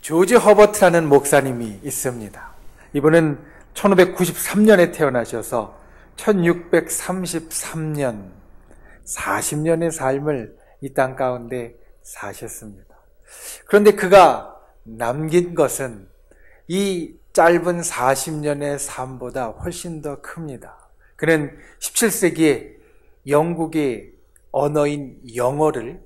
조지 허버트라는 목사님이 있습니다. 이분은 1593년에 태어나셔서 1633년 40년의 삶을 이 땅 가운데 사셨습니다. 그런데 그가 남긴 것은 이 짧은 40년의 삶보다 훨씬 더 큽니다. 그는 17세기에 영국의 언어인 영어를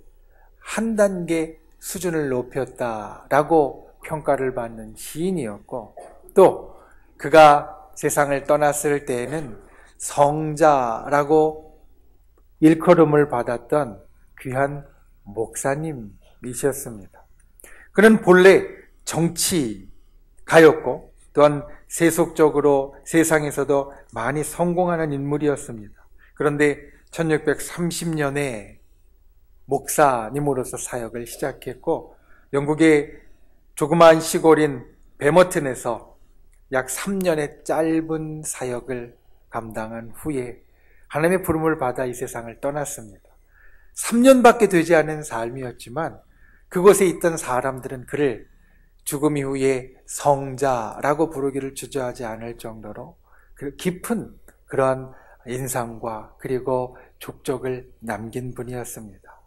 한 단계 수준을 높였다라고 평가를 받는 시인이었고, 또 그가 세상을 떠났을 때에는 성자라고 일컬음을 받았던 귀한 목사님이셨습니다. 그는 본래 정치가였고 또한 세속적으로 세상에서도 많이 성공하는 인물이었습니다. 그런데 1630년에 목사님으로서 사역을 시작했고, 영국의 조그마한 시골인 베머튼에서 약 3년의 짧은 사역을 감당한 후에 하나님의 부름을 받아 이 세상을 떠났습니다. 3년밖에 되지 않은 삶이었지만 그곳에 있던 사람들은 그를 죽음 이후에 성자라고 부르기를 주저하지 않을 정도로 깊은 그러한 인상과 그리고 족적을 남긴 분이었습니다.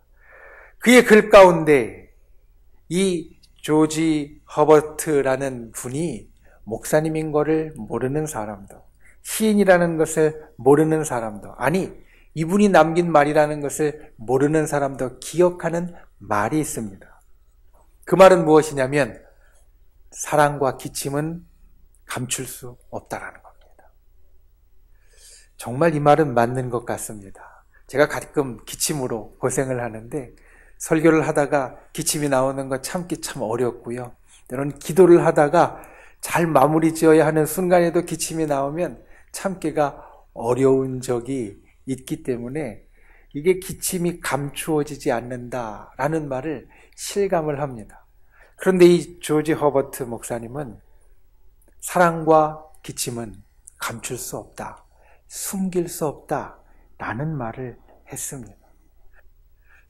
그의 글 가운데 이 조지 허버트라는 분이 목사님인 것을 모르는 사람도, 시인이라는 것을 모르는 사람도, 아니 이분이 남긴 말이라는 것을 모르는 사람도 기억하는 말이 있습니다. 그 말은 무엇이냐면 사랑과 기침은 감출 수 없다라는 겁니다. 정말 이 말은 맞는 것 같습니다. 제가 가끔 기침으로 고생을 하는데 설교를 하다가 기침이 나오는 거 참기 참 어렵고요. 때로는 기도를 하다가 잘 마무리 지어야 하는 순간에도 기침이 나오면 참기가 어려운 적이 있기 때문에 이게 기침이 감추어지지 않는다라는 말을 실감을 합니다. 그런데 이 조지 허버트 목사님은 사랑과 기침은 감출 수 없다, 숨길 수 없다라는 말을 했습니다.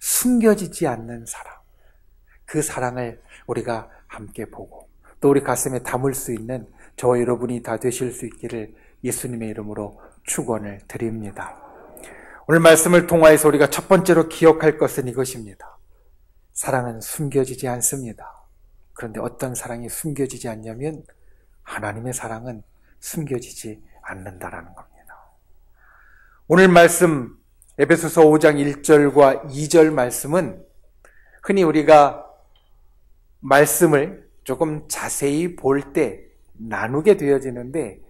숨겨지지 않는 사랑, 그 사랑을 우리가 함께 보고 또 우리 가슴에 담을 수 있는 저와 여러분이 다 되실 수 있기를 예수님의 이름으로 축원을 드립니다. 오늘 말씀을 통하여서 우리가 첫 번째로 기억할 것은 이것입니다. 사랑은 숨겨지지 않습니다. 그런데 어떤 사랑이 숨겨지지 않냐면 하나님의 사랑은 숨겨지지 않는다라는 겁니다. 오늘 말씀 에베소서 5장 1절과 2절 말씀은 흔히 우리가 말씀을 조금 자세히 볼 때 나누게 되어지는데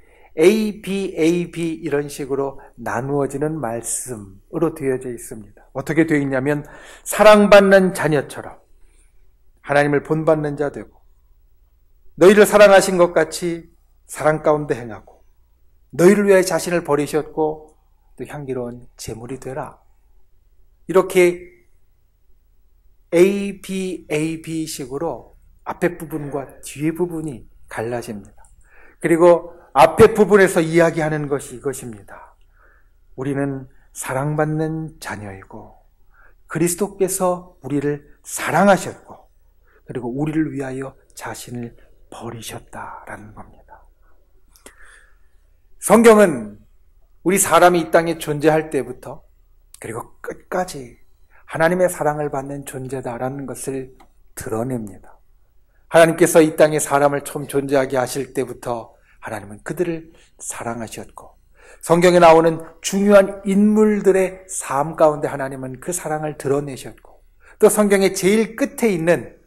A, B, A, B 이런 식으로 나누어지는 말씀으로 되어져 있습니다. 어떻게 되어 있냐면 사랑받는 자녀처럼 하나님을 본받는 자 되고 너희를 사랑하신 것 같이 사랑 가운데 행하고 너희를 위하여 자신을 버리셨고 또 향기로운 제물이 되라. 이렇게 A, B, A, B 식으로 앞에 부분과 뒤에 부분이 갈라집니다. 그리고 앞에 부분에서 이야기하는 것이 이것입니다. 우리는 사랑받는 자녀이고 그리스도께서 우리를 사랑하셨고 그리고 우리를 위하여 자신을 버리셨다라는 겁니다. 성경은 우리 사람이 이 땅에 존재할 때부터 그리고 끝까지 하나님의 사랑을 받는 존재다라는 것을 드러냅니다. 하나님께서 이 땅에 사람을 처음 존재하게 하실 때부터 하나님은 그들을 사랑하셨고 성경에 나오는 중요한 인물들의 삶 가운데 하나님은 그 사랑을 드러내셨고 또 성경의 제일 끝에 있는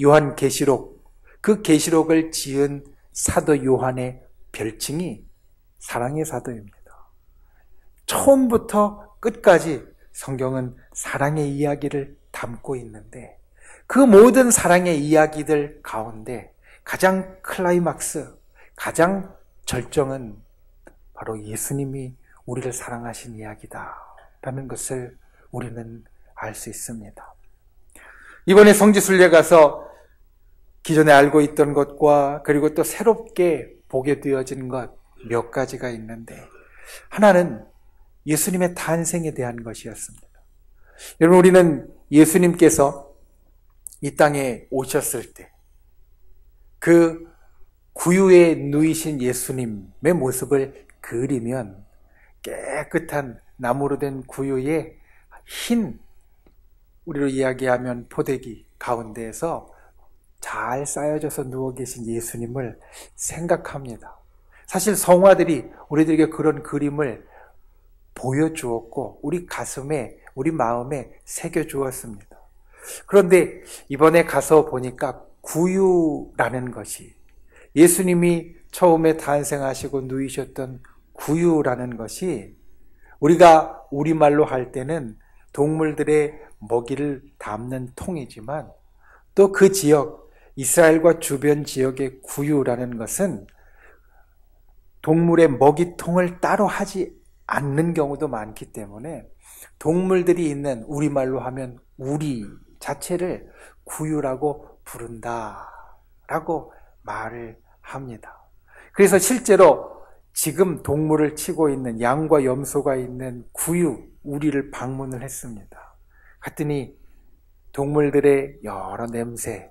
요한계시록, 그 계시록을 지은 사도 요한의 별칭이 사랑의 사도입니다. 처음부터 끝까지 성경은 사랑의 이야기를 담고 있는데 그 모든 사랑의 이야기들 가운데 가장 클라이막스, 가장 절정은 바로 예수님이 우리를 사랑하신 이야기다라는 것을 우리는 알 수 있습니다. 이번에 성지순례 가서 기존에 알고 있던 것과 그리고 또 새롭게 보게 되어진 것 몇 가지가 있는데 하나는 예수님의 탄생에 대한 것이었습니다. 여러분 우리는 예수님께서 이 땅에 오셨을 때 그 구유에 누이신 예수님의 모습을 그리면 깨끗한 나무로 된 구유에 흰, 우리로 이야기하면 포대기 가운데에서 잘 쌓여져서 누워 계신 예수님을 생각합니다. 사실 성화들이 우리들에게 그런 그림을 보여주었고 우리 가슴에, 우리 마음에 새겨주었습니다. 그런데 이번에 가서 보니까 구유라는 것이, 예수님이 처음에 탄생하시고 누이셨던 구유라는 것이 우리가 우리말로 할 때는 동물들의 먹이를 담는 통이지만 또 그 지역, 이스라엘과 주변 지역의 구유라는 것은 동물의 먹이통을 따로 하지 않는 경우도 많기 때문에 동물들이 있는, 우리말로 하면 우리 자체를 구유라고 부른다라고 말을 합니다. 그래서 실제로 지금 동물을 치고 있는 양과 염소가 있는 구유, 우리를 방문을 했습니다. 갔더니 동물들의 여러 냄새,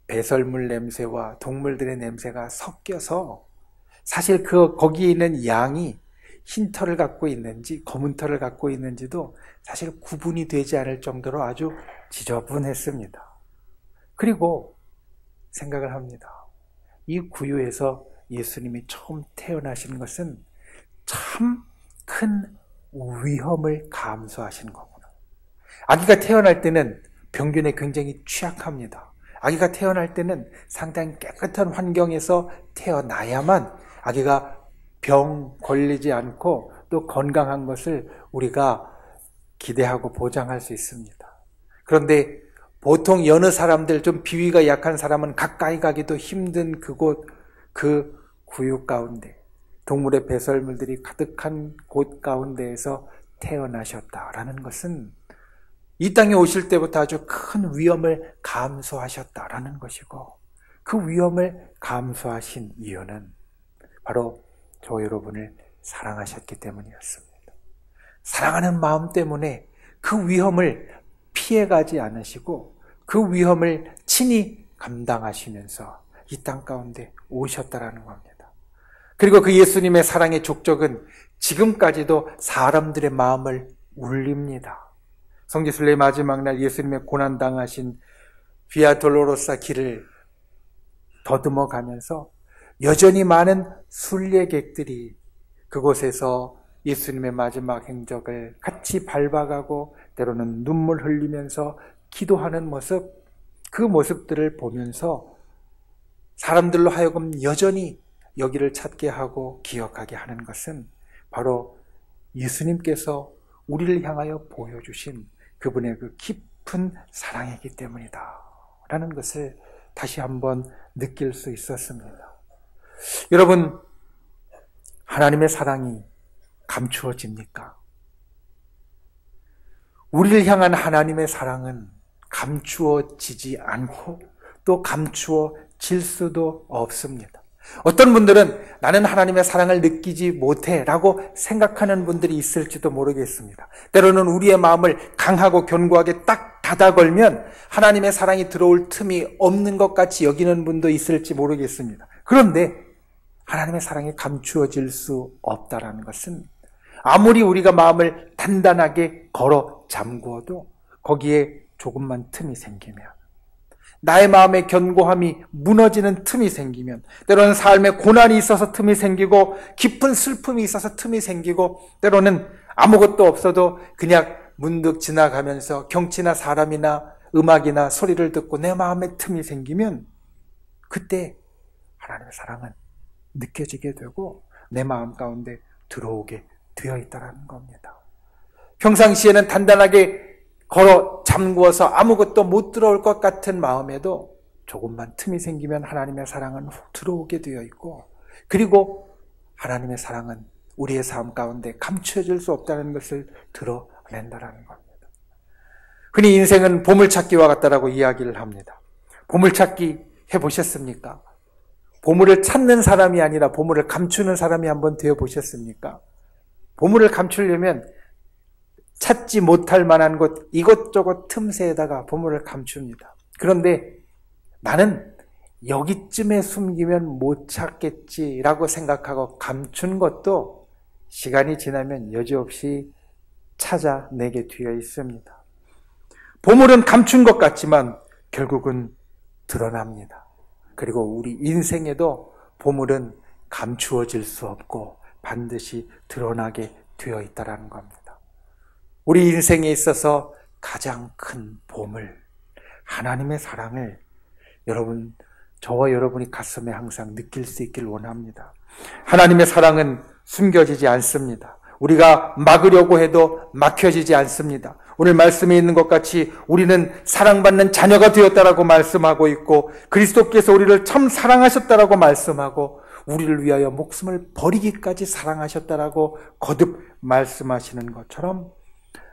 배설물 냄새와 동물들의 냄새가 섞여서 사실 거기에 있는 양이 흰 털을 갖고 있는지 검은 털을 갖고 있는지도 사실 구분이 되지 않을 정도로 아주 지저분했습니다. 그리고 생각을 합니다. 이 구유에서 예수님이 처음 태어나신 것은 참 큰 위험을 감수하신 거구나. 아기가 태어날 때는 병균에 굉장히 취약합니다. 아기가 태어날 때는 상당히 깨끗한 환경에서 태어나야만 아기가 병 걸리지 않고 또 건강한 것을 우리가 기대하고 보장할 수 있습니다. 그런데 보통 여느 사람들, 좀 비위가 약한 사람은 가까이 가기도 힘든 그곳, 그 구유 가운데, 동물의 배설물들이 가득한 곳 가운데에서 태어나셨다라는 것은 이 땅에 오실 때부터 아주 큰 위험을 감수하셨다라는 것이고, 그 위험을 감수하신 이유는 바로 저 여러분을 사랑하셨기 때문이었습니다. 사랑하는 마음 때문에 그 위험을 피해가지 않으시고 그 위험을 친히 감당하시면서 이 땅 가운데 오셨다라는 겁니다. 그리고 그 예수님의 사랑의 족적은 지금까지도 사람들의 마음을 울립니다. 성지순례의 마지막 날 예수님의 고난당하신 비아 돌로로사 길을 더듬어 가면서 여전히 많은 순례객들이 그곳에서 예수님의 마지막 행적을 같이 밟아가고 때로는 눈물 흘리면서 기도하는 모습, 그 모습들을 보면서 사람들로 하여금 여전히 여기를 찾게 하고 기억하게 하는 것은 바로 예수님께서 우리를 향하여 보여주신 그분의 그 깊은 사랑이기 때문이다 라는 것을 다시 한번 느낄 수 있었습니다. 여러분, 하나님의 사랑이 감추어집니까? 우리를 향한 하나님의 사랑은 감추어지지 않고 또 감추어질 수도 없습니다. 어떤 분들은 나는 하나님의 사랑을 느끼지 못해 라고 생각하는 분들이 있을지도 모르겠습니다. 때로는 우리의 마음을 강하고 견고하게 딱 닫아 걸면 하나님의 사랑이 들어올 틈이 없는 것 같이 여기는 분도 있을지 모르겠습니다. 그런데 하나님의 사랑이 감추어질 수 없다라는 것은 아무리 우리가 마음을 단단하게 걸어 잠그어도 거기에 조금만 틈이 생기면, 나의 마음의 견고함이 무너지는 틈이 생기면, 때로는 삶에 고난이 있어서 틈이 생기고 깊은 슬픔이 있어서 틈이 생기고, 때로는 아무것도 없어도 그냥 문득 지나가면서 경치나 사람이나 음악이나 소리를 듣고 내 마음에 틈이 생기면 그때 하나님의 사랑은 느껴지게 되고 내 마음 가운데 들어오게 되어 있다는 겁니다. 평상시에는 단단하게 걸어 잠그어서 아무것도 못 들어올 것 같은 마음에도 조금만 틈이 생기면 하나님의 사랑은 훅 들어오게 되어 있고, 그리고 하나님의 사랑은 우리의 삶 가운데 감춰질 수 없다는 것을 드러낸다는 겁니다. 흔히 인생은 보물찾기와 같다라고 이야기를 합니다. 보물찾기 해보셨습니까? 보물을 찾는 사람이 아니라 보물을 감추는 사람이 한번 되어보셨습니까? 보물을 감추려면 찾지 못할 만한 곳 이것저것 틈새에다가 보물을 감춥니다. 그런데 나는 여기쯤에 숨기면 못 찾겠지라고 생각하고 감춘 것도 시간이 지나면 여지없이 찾아내게 되어 있습니다. 보물은 감춘 것 같지만 결국은 드러납니다. 그리고 우리 인생에도 보물은 감추어질 수 없고 반드시 드러나게 되어 있다는 겁니다. 우리 인생에 있어서 가장 큰 보물, 하나님의 사랑을 여러분, 저와 여러분이 가슴에 항상 느낄 수 있길 원합니다. 하나님의 사랑은 숨겨지지 않습니다. 우리가 막으려고 해도 막혀지지 않습니다. 오늘 말씀에 있는 것 같이 우리는 사랑받는 자녀가 되었다라고 말씀하고 있고, 그리스도께서 우리를 참 사랑하셨다라고 말씀하고, 우리를 위하여 목숨을 버리기까지 사랑하셨다라고 거듭 말씀하시는 것처럼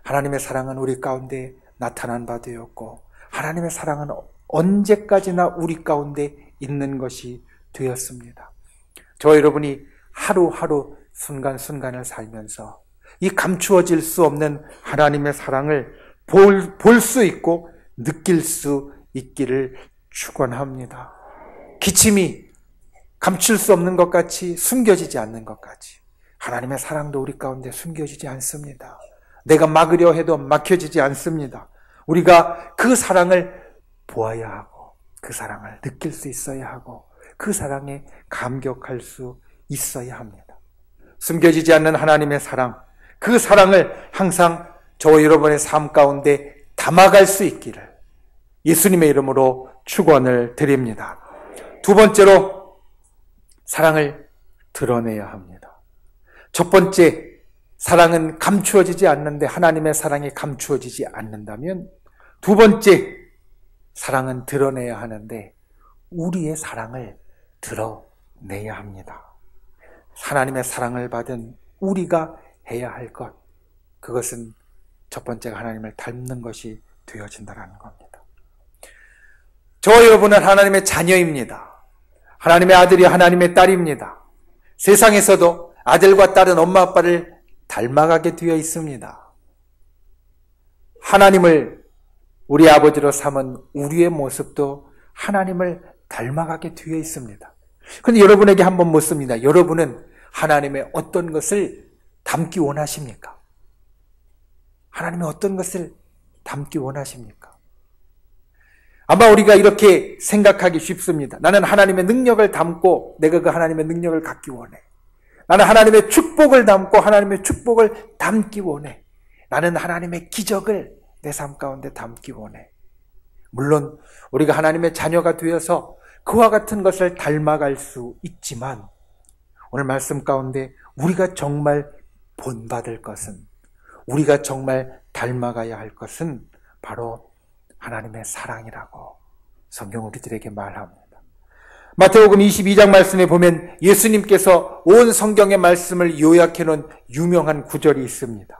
하나님의 사랑은 우리 가운데 나타난 바 되었고, 하나님의 사랑은 언제까지나 우리 가운데 있는 것이 되었습니다. 저와 여러분이 하루하루 순간순간을 살면서 이 감추어질 수 없는 하나님의 사랑을 볼 수 있고 느낄 수 있기를 축원합니다. 기침이 감출 수 없는 것 같이, 숨겨지지 않는 것 같이 하나님의 사랑도 우리 가운데 숨겨지지 않습니다. 내가 막으려 해도 막혀지지 않습니다. 우리가 그 사랑을 보아야 하고, 그 사랑을 느낄 수 있어야 하고, 그 사랑에 감격할 수 있어야 합니다. 숨겨지지 않는 하나님의 사랑, 그 사랑을 항상 저와 여러분의 삶 가운데 담아갈 수 있기를 예수님의 이름으로 축원을 드립니다. 두 번째로 사랑을 드러내야 합니다. 첫 번째, 사랑은 감추어지지 않는데 하나님의 사랑이 감추어지지 않는다면, 두 번째, 사랑은 드러내야 하는데 우리의 사랑을 드러내야 합니다. 하나님의 사랑을 받은 우리가 해야 할 것, 그것은 첫 번째가 하나님을 닮는 것이 되어진다는 겁니다. 저와 여러분은 하나님의 자녀입니다. 하나님의 아들이 하나님의 딸입니다. 세상에서도 아들과 딸은 엄마 아빠를 닮아가게 되어 있습니다. 하나님을 우리 아버지로 삼은 우리의 모습도 하나님을 닮아가게 되어 있습니다. 그런데 여러분에게 한번 묻습니다. 여러분은 하나님의 어떤 것을 담기 원하십니까? 하나님의 어떤 것을 담기 원하십니까? 아마 우리가 이렇게 생각하기 쉽습니다. 나는 하나님의 능력을 담고 내가 그 하나님의 능력을 갖기 원해. 나는 하나님의 축복을 담고 하나님의 축복을 담기 원해. 나는 하나님의 기적을 내 삶 가운데 담기 원해. 물론 우리가 하나님의 자녀가 되어서 그와 같은 것을 닮아갈 수 있지만, 오늘 말씀 가운데 우리가 정말 본받을 것은, 우리가 정말 닮아가야 할 것은 바로 하나님의 사랑이라고 성경 우리들에게 말합니다. 마태복음 22장 말씀에 보면 예수님께서 온 성경의 말씀을 요약해 놓은 유명한 구절이 있습니다.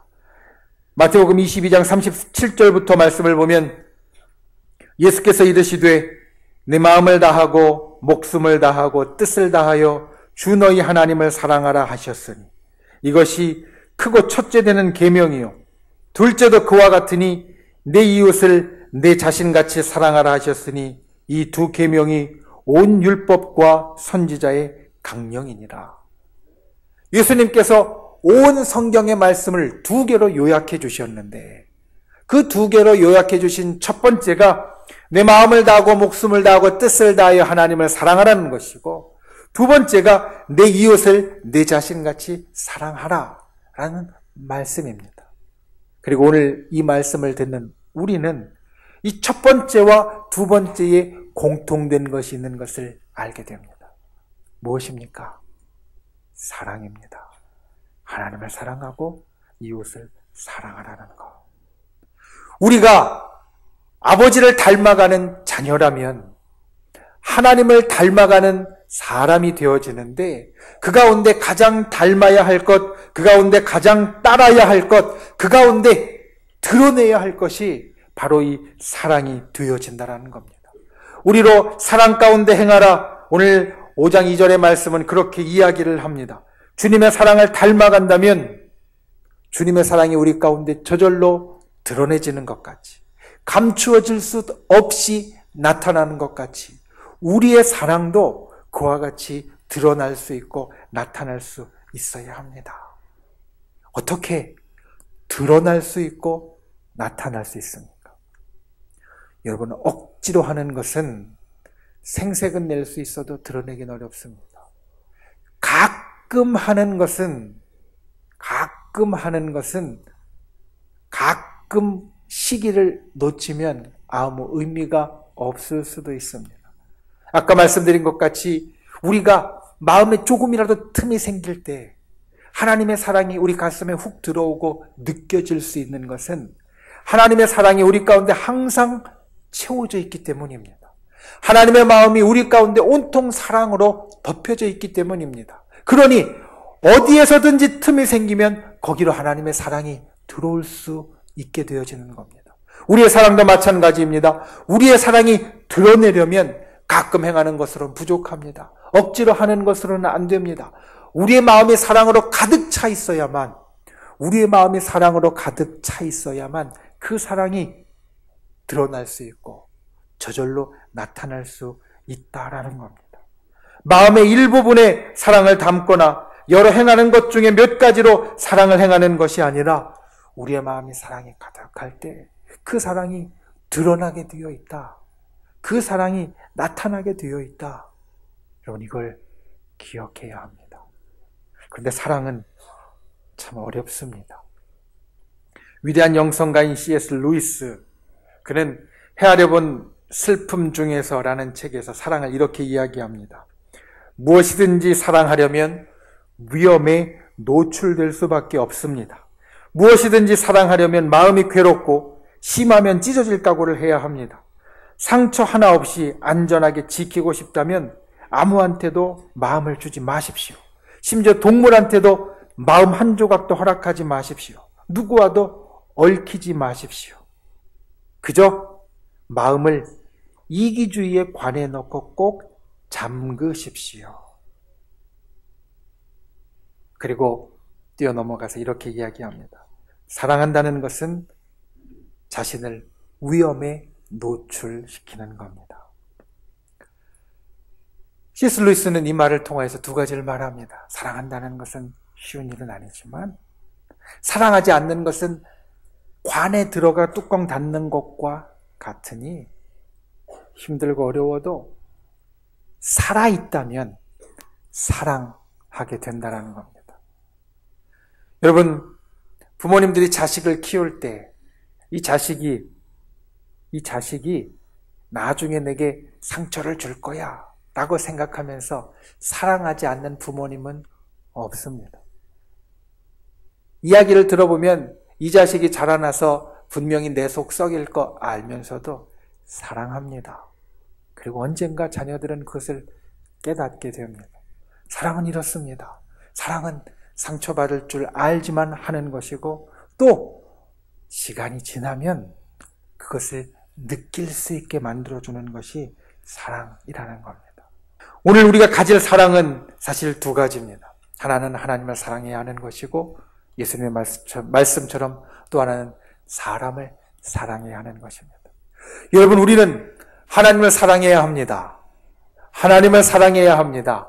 마태복음 22장 37절부터 말씀을 보면 예수께서 이르시되 내 마음을 다하고 목숨을 다하고 뜻을 다하여 주 너희 하나님을 사랑하라 하셨으니 이것이 크고 첫째 되는 계명이요 둘째도 그와 같으니 내 이웃을 내 자신같이 사랑하라 하셨으니 이 두 계명이 온 율법과 선지자의 강령이니라. 예수님께서 온 성경의 말씀을 두 개로 요약해 주셨는데, 그 두 개로 요약해 주신 첫 번째가 내 마음을 다하고 목숨을 다하고 뜻을 다하여 하나님을 사랑하라는 것이고, 두 번째가 내 이웃을 내 자신같이 사랑하라라는 말씀입니다. 그리고 오늘 이 말씀을 듣는 우리는 이 첫 번째와 두 번째에 공통된 것이 있는 것을 알게 됩니다. 무엇입니까? 사랑입니다. 하나님을 사랑하고 이웃을 사랑하라는 것. 우리가 아버지를 닮아가는 자녀라면 하나님을 닮아가는 사람이 되어지는데, 그 가운데 가장 닮아야 할 것, 그 가운데 가장 따라야 할 것, 그 가운데 드러내야 할 것이 바로 이 사랑이 되어진다는 겁니다. 우리로 사랑 가운데 행하라. 오늘 5장 2절의 말씀은 그렇게 이야기를 합니다. 주님의 사랑을 닮아간다면 주님의 사랑이 우리 가운데 저절로 드러내지는 것 같이, 감추어질 수 없이 나타나는 것 같이, 우리의 사랑도 그와 같이 드러날 수 있고 나타날 수 있어야 합니다. 어떻게 드러날 수 있고 나타날 수 있습니까? 여러분, 억지로 하는 것은 생색은 낼 수 있어도 드러내긴 어렵습니다. 가끔 하는 것은 가끔 시기를 놓치면 아무 의미가 없을 수도 있습니다. 아까 말씀드린 것 같이 우리가 마음에 조금이라도 틈이 생길 때 하나님의 사랑이 우리 가슴에 훅 들어오고 느껴질 수 있는 것은 하나님의 사랑이 우리 가운데 항상 채워져 있기 때문입니다. 하나님의 마음이 우리 가운데 온통 사랑으로 덮여져 있기 때문입니다. 그러니 어디에서든지 틈이 생기면 거기로 하나님의 사랑이 들어올 수 있게 되어지는 겁니다. 우리의 사랑도 마찬가지입니다. 우리의 사랑이 드러내려면 가끔 행하는 것으로는 부족합니다. 억지로 하는 것으로는 안 됩니다. 우리의 마음이 사랑으로 가득 차 있어야만 그 사랑이 드러날 수 있고 저절로 나타날 수 있다라는 겁니다. 마음의 일부분에 사랑을 담거나 여러 행하는 것 중에 몇 가지로 사랑을 행하는 것이 아니라 우리의 마음이 사랑이 가득할 때 그 사랑이 드러나게 되어 있다. 그 사랑이 나타나게 되어 있다. 여러분, 이걸 기억해야 합니다. 그런데 사랑은 참 어렵습니다. 위대한 영성가인 C.S. 루이스, 그는 헤아려 본 슬픔 중에서라는 책에서 사랑을 이렇게 이야기합니다. 무엇이든지 사랑하려면 위험에 노출될 수밖에 없습니다. 무엇이든지 사랑하려면 마음이 괴롭고 심하면 찢어질 각오를 해야 합니다. 상처 하나 없이 안전하게 지키고 싶다면 아무한테도 마음을 주지 마십시오. 심지어 동물한테도 마음 한 조각도 허락하지 마십시오. 누구와도 얽히지 마십시오. 그저 마음을 이기주의에 관해 넣고 꼭 잠그십시오. 그리고 뛰어넘어가서 이렇게 이야기합니다. 사랑한다는 것은 자신을 위험에 노출시키는 겁니다. C.S. 루이스는 이 말을 통해서 두 가지를 말합니다. 사랑한다는 것은 쉬운 일은 아니지만 사랑하지 않는 것은 관에 들어가 뚜껑 닫는 것과 같으니 힘들고 어려워도 살아있다면 사랑하게 된다는 겁니다. 여러분, 부모님들이 자식을 키울 때 이 자식이 나중에 내게 상처를 줄 거야 라고 생각하면서 사랑하지 않는 부모님은 없습니다. 이야기를 들어보면 이 자식이 자라나서 분명히 내 속 썩일 거 알면서도 사랑합니다. 그리고 언젠가 자녀들은 그것을 깨닫게 됩니다. 사랑은 이렇습니다. 사랑은 상처받을 줄 알지만 하는 것이고 또 시간이 지나면 그것을 느낄 수 있게 만들어주는 것이 사랑이라는 겁니다. 오늘 우리가 가질 사랑은 사실 두 가지입니다. 하나는 하나님을 사랑해야 하는 것이고 예수님의 말씀처럼 또 하나는 사람을 사랑해야 하는 것입니다. 여러분, 우리는 하나님을 사랑해야 합니다. 하나님을 사랑해야 합니다.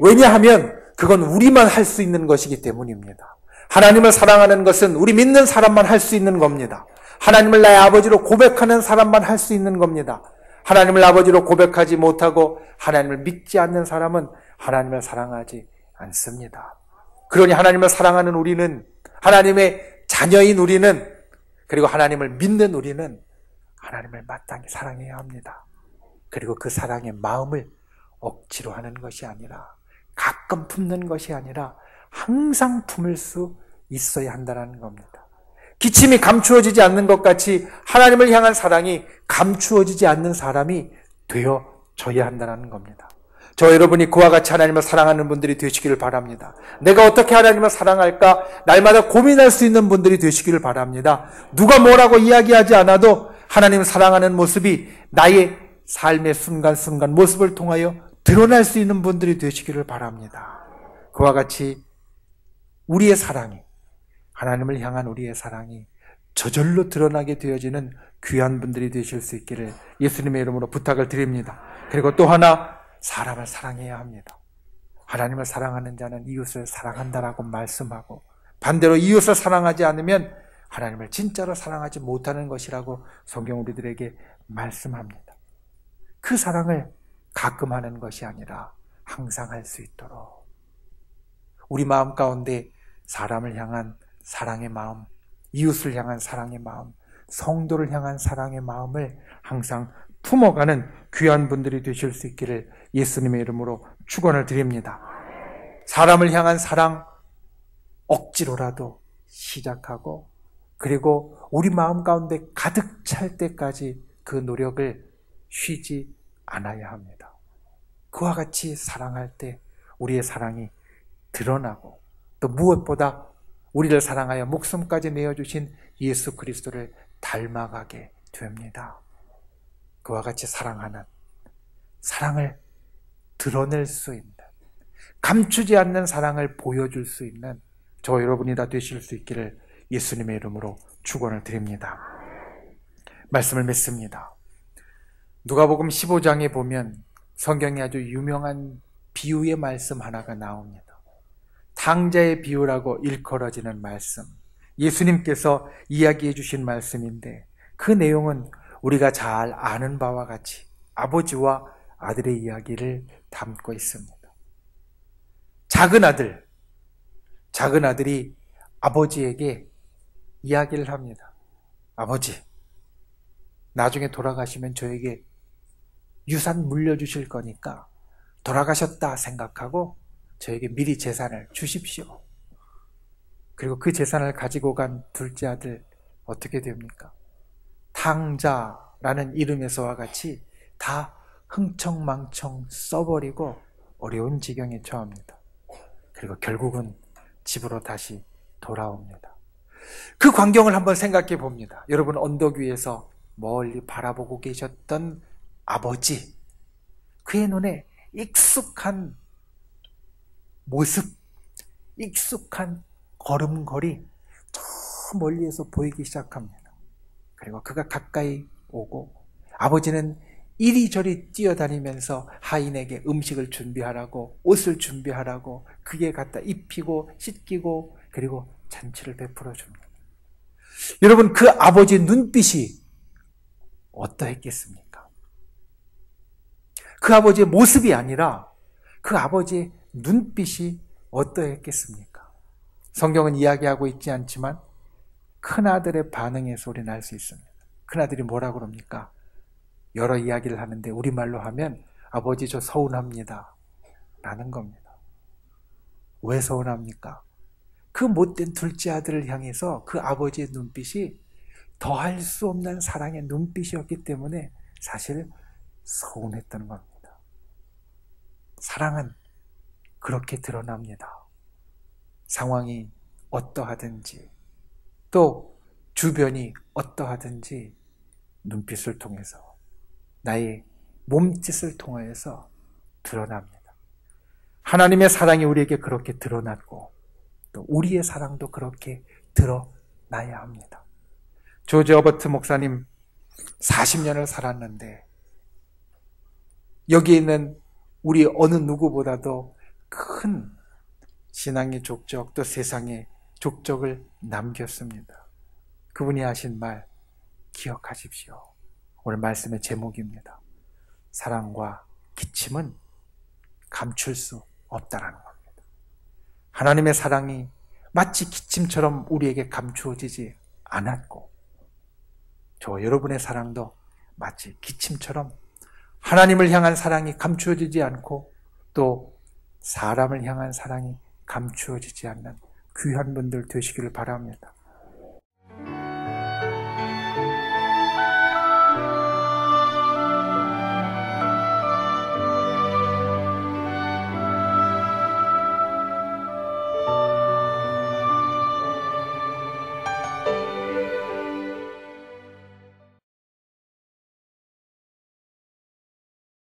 왜냐하면 그건 우리만 할 수 있는 것이기 때문입니다. 하나님을 사랑하는 것은 우리 믿는 사람만 할 수 있는 겁니다. 하나님을 나의 아버지로 고백하는 사람만 할 수 있는 겁니다. 하나님을 아버지로 고백하지 못하고 하나님을 믿지 않는 사람은 하나님을 사랑하지 않습니다. 그러니 하나님을 사랑하는 우리는, 하나님의 자녀인 우리는, 그리고 하나님을 믿는 우리는 하나님을 마땅히 사랑해야 합니다. 그리고 그 사랑의 마음을 억지로 하는 것이 아니라, 가끔 품는 것이 아니라 항상 품을 수 있어야 한다는 겁니다. 기침이 감추어지지 않는 것 같이 하나님을 향한 사랑이 감추어지지 않는 사람이 되어져야 한다는 겁니다. 저 여러분이 그와 같이 하나님을 사랑하는 분들이 되시기를 바랍니다. 내가 어떻게 하나님을 사랑할까 날마다 고민할 수 있는 분들이 되시기를 바랍니다. 누가 뭐라고 이야기하지 않아도 하나님을 사랑하는 모습이 나의 삶의 순간순간 모습을 통하여 드러날 수 있는 분들이 되시기를 바랍니다. 그와 같이 우리의 사랑이, 하나님을 향한 우리의 사랑이 저절로 드러나게 되어지는 귀한 분들이 되실 수 있기를 예수님의 이름으로 부탁을 드립니다. 그리고 또 하나, 사람을 사랑해야 합니다. 하나님을 사랑하는 자는 이웃을 사랑한다라고 말씀하고, 반대로 이웃을 사랑하지 않으면 하나님을 진짜로 사랑하지 못하는 것이라고 성경 우리들에게 말씀합니다. 그 사랑을 가끔 하는 것이 아니라 항상 할 수 있도록 우리 마음 가운데 사람을 향한 사랑의 마음, 이웃을 향한 사랑의 마음, 성도를 향한 사랑의 마음을 항상 품어가는 귀한 분들이 되실 수 있기를 예수님의 이름으로 축원을 드립니다. 사람을 향한 사랑, 억지로라도 시작하고, 그리고 우리 마음 가운데 가득 찰 때까지 그 노력을 쉬지 않아야 합니다. 그와 같이 사랑할 때 우리의 사랑이 드러나고, 또 무엇보다 우리를 사랑하여 목숨까지 내어주신 예수 그리스도를 닮아가게 됩니다. 그와 같이 사랑하는, 사랑을 드러낼 수 있는, 감추지 않는 사랑을 보여줄 수 있는 저 여러분이 다 되실 수 있기를 예수님의 이름으로 축원을 드립니다. 말씀을 맺습니다. 누가복음 15장에 보면 성경에 아주 유명한 비유의 말씀 하나가 나옵니다. 탕자의 비유라고 일컬어지는 말씀, 예수님께서 이야기해 주신 말씀인데, 그 내용은 우리가 잘 아는 바와 같이 아버지와 아들의 이야기를 담고 있습니다. 작은 아들이 아버지에게 이야기를 합니다. 아버지, 나중에 돌아가시면 저에게 유산 물려주실 거니까 돌아가셨다 생각하고 저에게 미리 재산을 주십시오. 그리고 그 재산을 가지고 간 둘째 아들 어떻게 됩니까? 탕자라는 이름에서와 같이 다 흥청망청 써버리고 어려운 지경에 처합니다. 그리고 결국은 집으로 다시 돌아옵니다. 그 광경을 한번 생각해 봅니다. 여러분, 언덕 위에서 멀리 바라보고 계셨던 아버지, 그의 눈에 익숙한 모습, 익숙한 걸음걸이 저 멀리에서 보이기 시작합니다. 그리고 그가 가까이 오고, 아버지는 이리저리 뛰어다니면서 하인에게 음식을 준비하라고, 옷을 준비하라고 그게 갖다 입히고 씻기고, 그리고 잔치를 베풀어 줍니다. 여러분, 그 아버지 눈빛이 어떠했겠습니까? 그 아버지의 모습이 아니라 그 아버지의 눈빛이 어떠했겠습니까? 성경은 이야기하고 있지 않지만 큰아들의 반응에서 우리는 알 수 있습니다. 큰아들이 뭐라고 그럽니까? 여러 이야기를 하는데 우리말로 하면 아버지 저 서운합니다 라는 겁니다. 왜 서운합니까? 그 못된 둘째 아들을 향해서 그 아버지의 눈빛이 더할 수 없는 사랑의 눈빛이었기 때문에 사실 서운했던 겁니다. 사랑은 그렇게 드러납니다. 상황이 어떠하든지, 또 주변이 어떠하든지 눈빛을 통해서, 나의 몸짓을 통해서 드러납니다. 하나님의 사랑이 우리에게 그렇게 드러났고, 또 우리의 사랑도 그렇게 드러나야 합니다. 조지 어버트 목사님 40년을 살았는데, 여기 있는 우리 어느 누구보다도 큰 신앙의 족적, 또 세상의 족적을 남겼습니다. 그분이 하신 말 기억하십시오. 오늘 말씀의 제목입니다. 사랑과 기침은 감출 수 없다라는 겁니다. 하나님의 사랑이 마치 기침처럼 우리에게 감추어지지 않았고, 저 여러분의 사랑도 마치 기침처럼 하나님을 향한 사랑이 감추어지지 않고, 또 사람을 향한 사랑이 감추어지지 않는 귀한 분들 되시기를 바랍니다.